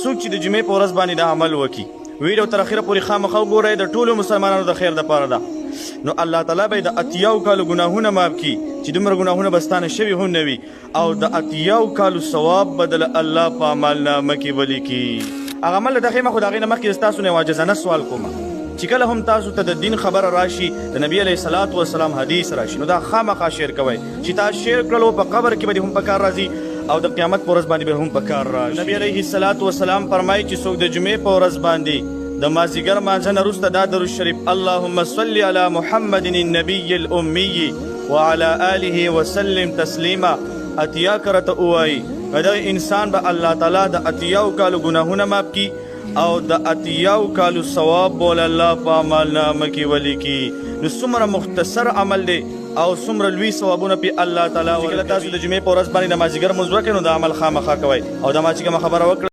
څوک چې د جمعې په ورځ باندې دا عمل وکړي ویډیو تر اخره پورې خامخا وګورئ د ټولو مسلمانانو د خیر دپاره ده نو الله تعالی به د اتیاو کالو ګناهونه معاف کړي چې دومره ګناهونه به ستانه شوي هم نه وي او د اتیاو کالو ثواب به د الله په عملنامه کې ولیکي هغه عمل د دغې مخکې د هغې نه مخکې ستاسو نه یو عاجزانه سوال کوم چې کله هم تاسو ته د دین خبره راشي د نبی علیه الصلاة والسلام حدیث راشي نو دا خامخا شیر کوئ چې تاسو شیر کړلو په قبر کې به هم په کار راځي او د قیامت په ورځ باندې به هم په کار راشي نبی علیه الصلاة والسلام فرمایي چې څوک د جمعې په ورځ باندې د مازدیګر مانځه نه وروسته دا درود شریف اللهم صل علی محمد النبي الأمي وعلى آله وسلم تسلیما اتیا کرته ووایي دا انسان به الله تعالی د اتیاو کالو ګناهونه معاف کړي او د اتیاو کالو ثواب بول الله په عملنامه کې ولیکي نو څومره مختصر عمل دی او څومره لوی ثوابونه په الله تعالی ورکوي تاسو د جمعې په ورځ باندې د مازدیګر لمونځ وکړئ نو دا عمل خامخا کوئ او دا ما چې کومه خبره وکړه